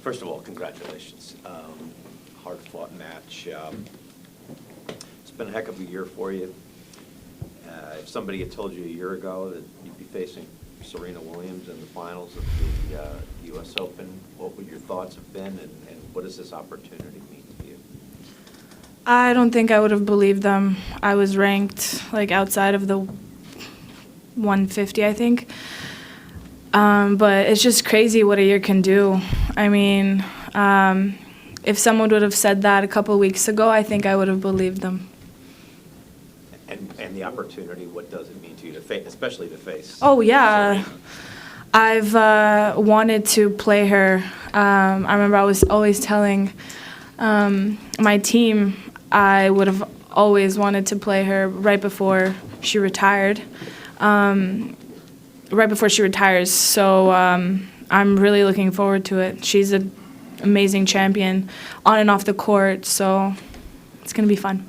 First of all, congratulations. Hard-fought match. It's been a heck of a year for you. If somebody had told you a year ago that you'd be facing Serena Williams in the finals of the U.S. Open, what would your thoughts have been, and what does this opportunity mean to you? I don't think I would have believed them. I was ranked like outside of the 150, I think. But it's just crazy what a year can do. I mean, if someone would have said that a couple of weeks ago, I think I would have believed them. And the opportunity, what does it mean to you, to face, especially to face? Oh, yeah. Serena? I've wanted to play her. I remember I was always telling my team I would have always wanted to play her right before she retired. Right before she retires, so I'm really looking forward to it. She's an amazing champion on and off the court, so it's going to be fun.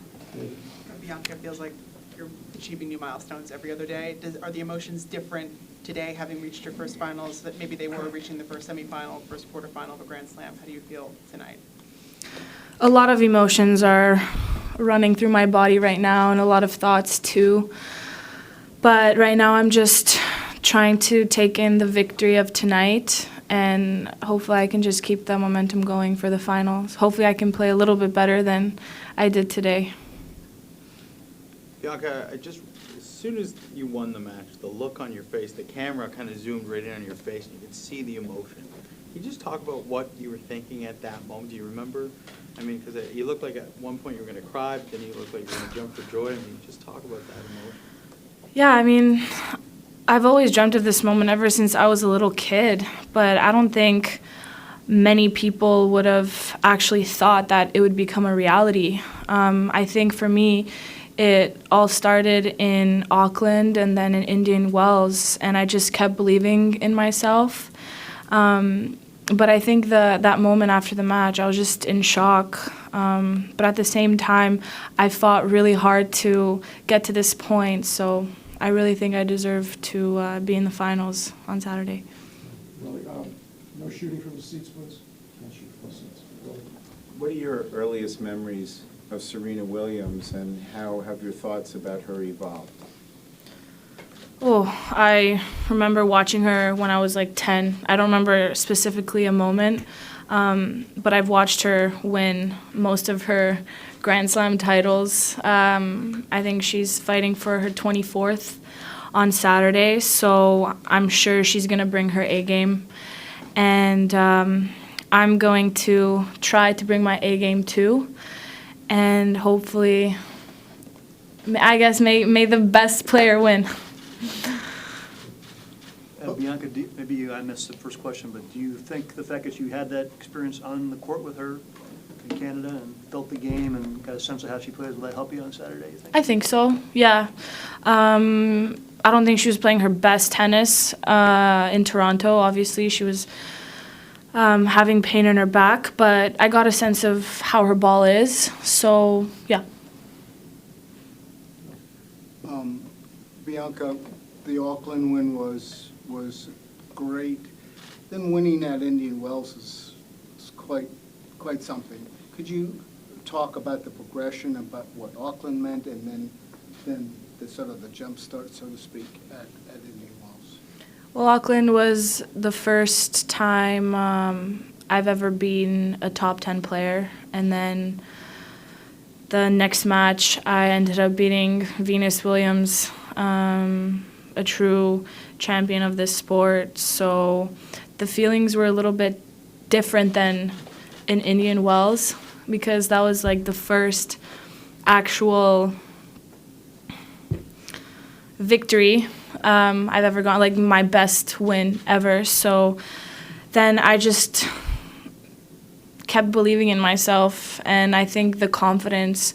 Bianca, it feels like you're achieving new milestones every other day. Are the emotions different today, having reached your first finals, that maybe they were reaching the first semifinal, first quarterfinal of a Grand Slam? How do you feel tonight? A lot of emotions are running through my body right now, and a lot of thoughts too. But right now I'm just trying to take in the victory of tonight, and hopefully I can just keep the momentum going for the finals. Hopefully I can play a little bit better than I did today. Bianca, as soon as you won the match, the look on your face, the camera kind of zoomed right in on your face, and you could see the emotion. Can you just talk about what you were thinking at that moment? Do you remember? I mean, because you looked like at one point you were going to cry, but then you looked like you were going to jump for joy. I mean, just talk about that emotion. Yeah, I mean, I've always dreamt of this moment ever since I was a little kid, but I don't think many people would have actually thought that it would become a reality. I think for me, it all started in Auckland and then in Indian Wells, and I just kept believing in myself. But I think that moment after the match, I was just in shock. But at the same time, I fought really hard to get to this point, so I really think I deserve to be in the finals on Saturday. Really, no shooting from the seats, please. Can't shoot from the seats. Really. What are your earliest memories of Serena Williams, and how have your thoughts about her evolved? Oh, I remember watching her when I was like 10. I don't remember specifically a moment, but I've watched her win most of her Grand Slam titles. I think she's fighting for her 24th on Saturday, so I'm sure she's going to bring her A game. And I'm going to try to bring my A game too. And hopefully, I guess, may the best player win. Bianca, maybe I missed the first question, but do you think the fact that you had that experience on the court with her in Canada and felt the game and got a sense of how she plays, will that help you on Saturday, you think? I think so, yeah. I don't think she was playing her best tennis in Toronto. Obviously, she was having pain in her back, but I got a sense of how her ball is, so yeah. Bianca, the Auckland win was great. Then winning at Indian Wells is quite something. Could you talk about the progression, about what Auckland meant, and then the sort of the jump start, so to speak, at Indian Wells? Well, Auckland was the first time I've ever been a top 10 player, and then the next match I ended up beating Venus Williams, a true champion of this sport. So the feelings were a little bit different than in Indian Wells, because that was like the first actual victory I've ever gotten, like my best win ever. So then I just kept believing in myself, and I think the confidence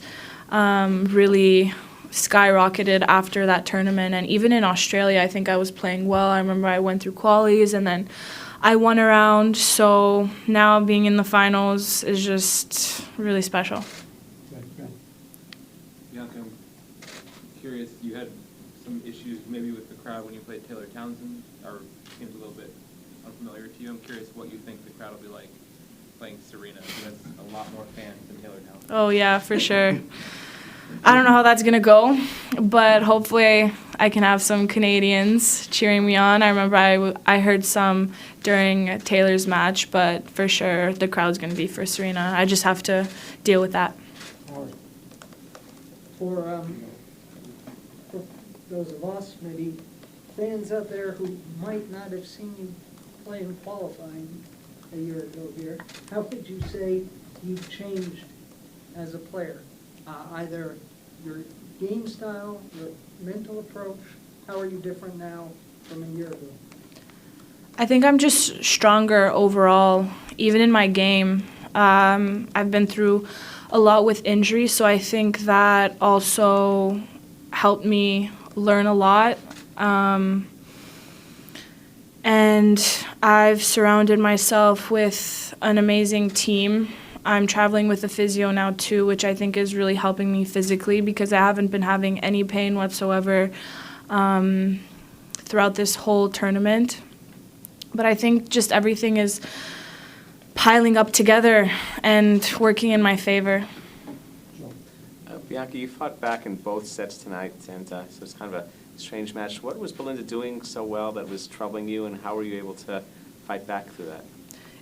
really skyrocketed after that tournament. And even in Australia, I think I was playing well. I remember I went through qualies, and then I won a round. So now being in the finals is just really special. Bianca, I'm curious, you had some issues maybe with the crowd when you played Taylor Townsend, or seems a little bit unfamiliar to you. I'm curious what you think the crowd will be like playing Serena? She has a lot more fans than Taylor now. Oh, yeah, for sure. I don't know how that's going to go, but hopefully I can have some Canadians cheering me on. I remember I heard some during Taylor's match, but for sure the crowd's going to be for Serena. I just have to deal with that. For those of us, maybe fans out there who might not have seen you play in qualifying a year ago here, how would you say you've changed as a player? Either your game style, your mental approach, how are you different now from a year ago? I think I'm just stronger overall, even in my game. I've been through a lot with injuries, so I think that also helped me learn a lot. And I've surrounded myself with an amazing team. I'm traveling with a physio now too, which I think is really helping me physically because I haven't been having any pain whatsoever throughout this whole tournament. But I think just everything is piling up together and working in my favor. Bianca, you fought back in both sets tonight, and so it's kind of a strange match. What was Belinda doing so well that was troubling you, and how were you able to fight back through that?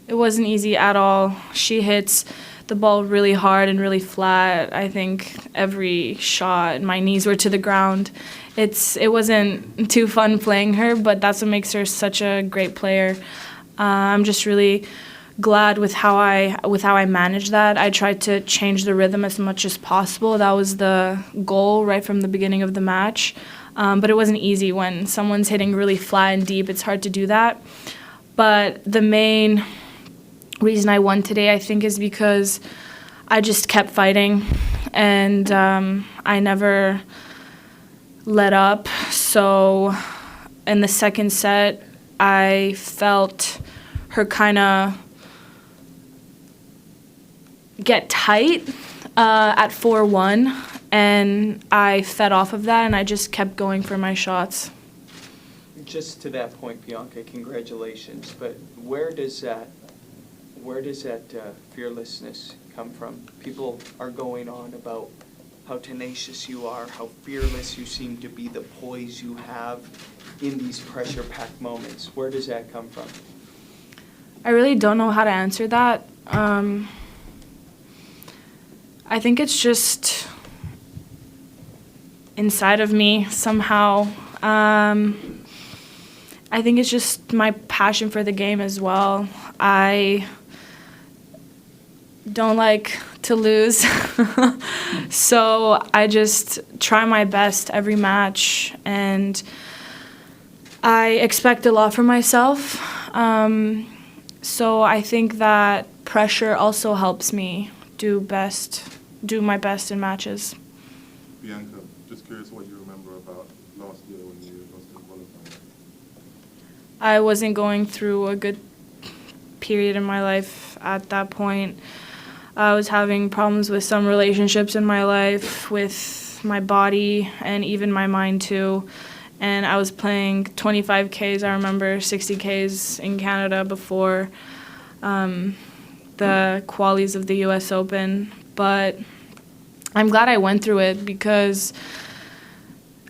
It wasn't easy at all. She hits the ball really hard and really flat. I think every shot, my knees were to the ground. It wasn't too fun playing her, but that's what makes her such a great player. I'm just really glad with how I managed that. I tried to change the rhythm as much as possible. That was the goal right from the beginning of the match. But it wasn't easy when someone's hitting really flat and deep. It's hard to do that. But the main reason I won today, I think, is because I just kept fighting and I never let up. So in the second set, I felt her kind of get tight at 4-1, and I fed off of that, and I just kept going for my shots. Just to that point, Bianca, congratulations. But where does that fearlessness come from? People are going on about how tenacious you are, how fearless you seem to be, the poise you have in these pressure-packed moments. Where does that come from? I really don't know how to answer that. I think it's just inside of me somehow. I think it's just my passion for the game as well. I don't like to lose, so I just try my best every match, and I expect a lot from myself. So I think that pressure also helps me do my best in matches. Bianca, just curious what you remember about last year when you lost in qualifying. I wasn't going through a good period in my life at that point. I was having problems with some relationships in my life, with my body, and even my mind too. And I was playing 25Ks, I remember 60Ks in Canada before the qualies of the US Open. But I'm glad I went through it because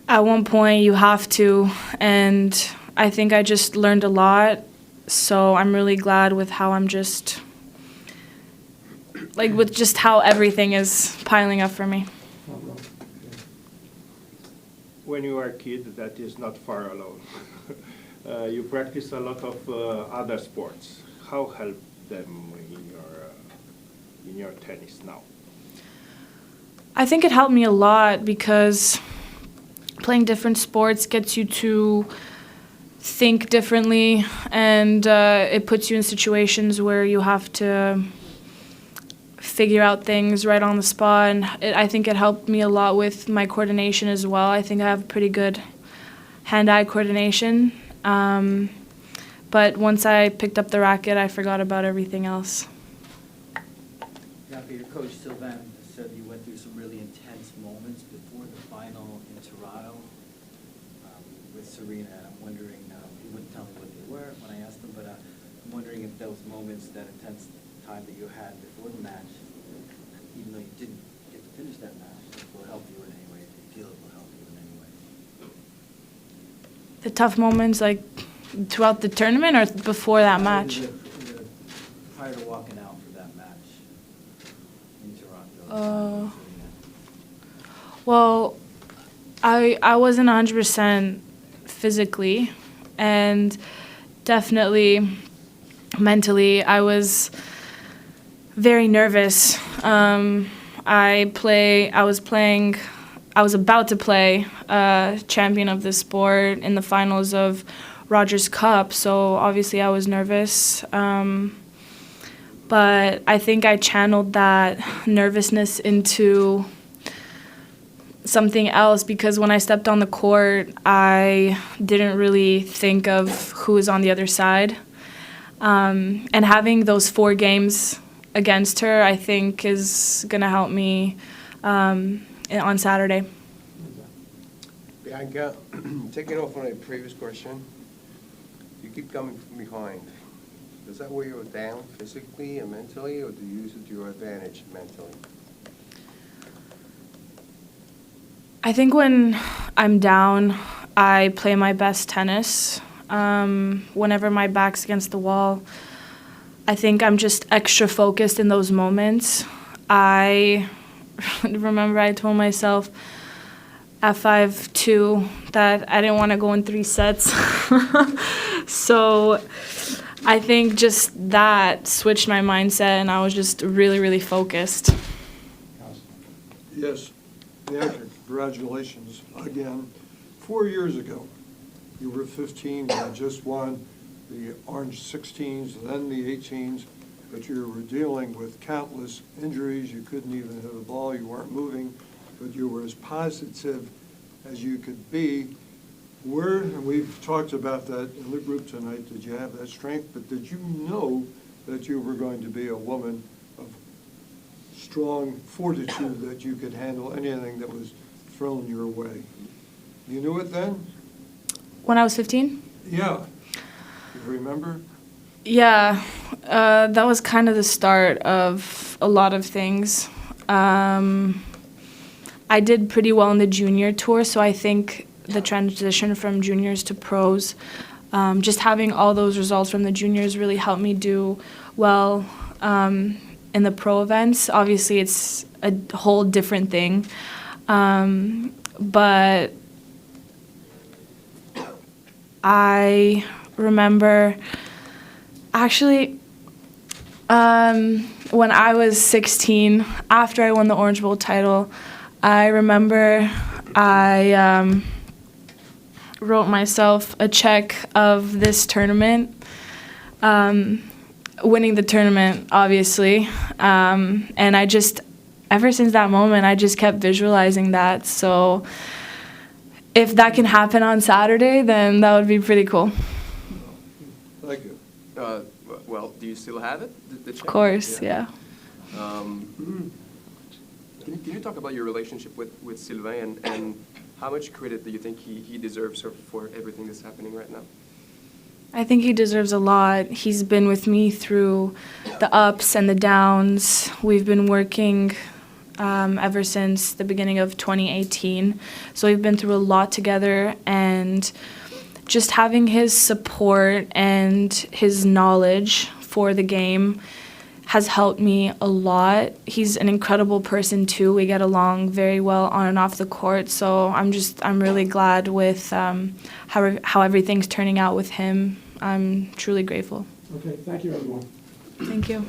at one point you have to, and I think I just learned a lot. So I'm really glad with how I'm just, with just how everything is piling up for me. When you are a kid, that is not far alone. You practice a lot of other sports. How help them in your tennis now? I think it helped me a lot because playing different sports gets you to think differently, and it puts you in situations where you have to figure out things right on the spot. And I think it helped me a lot with my coordination as well. I think I have pretty good hand-eye coordination. But once I picked up the racket, I forgot about everything else. Bianca, your coach Sylvain said you went through some really intense moments before the final in Toronto with Serena. I'm wondering, he wouldn't tell me what they were when I asked him, but I'm wondering if those moments, that intense time that you had before the match, even though you didn't get to finish that match, will help you in any way? Do you feel it will help you in any way? The tough moments, like throughout the tournament or before that match? Prior to walking out for that match in Toronto. Well, I wasn't 100% physically, and definitely mentally, I was very nervous. I was about to play champion of the sport in the finals of Rogers Cup, so obviously I was nervous. But I think I channeled that nervousness into something else, because when I stepped on the court, I didn't really think of who was on the other side. And having those 4 games against her, I think, is going to help me on Saturday. Bianca, taking off on a previous question, you keep coming from behind. Does that weigh you down physically and mentally, or do you use it to your advantage mentally? I think when I'm down, I play my best tennis. Whenever my back's against the wall, I think I'm just extra focused in those moments. I remember I told myself at 5-2 that I didn't want to go in 3 sets. So I think just that switched my mindset, and I was just really, really focused. Yes, Bianca, congratulations again. 4 years ago, you were 15, you had just won the Orange 16s, then the 18s, but you were dealing with countless injuries. You couldn't even hit a ball, you weren't moving, but you were as positive as you could be. And we've talked about that in the group tonight, did you have that strength, but did you know that you were going to be a woman of strong fortitude, that you could handle anything that was thrown your way? You knew it then? When I was 15? Yeah. You remember? Yeah, that was kind of the start of a lot of things. I did pretty well in the junior tour, so I think the transition from juniors to pros, just having all those results from the juniors really helped me do well in the pro events. Obviously, it's a whole different thing, but I remember actually when I was 16, after I won the Orange Bowl title, I remember I wrote myself a check of this tournament, winning the tournament, obviously. And I just, ever since that moment, I just kept visualizing that. So if that can happen on Saturday, then that would be pretty cool. Thank you. Well, do you still have it? The check? Of course, yeah. Can you talk about your relationship with Sylvain, and how much credit do you think he deserves for everything that's happening right now? I think he deserves a lot. He's been with me through the ups and the downs. We've been working ever since the beginning of 2018. So we've been through a lot together, and just having his support and his knowledge for the game has helped me a lot. He's an incredible person too. We get along very well on and off the court. So I'm really glad with how everything's turning out with him. I'm truly grateful. Okay, thank you, everyone. Thank you.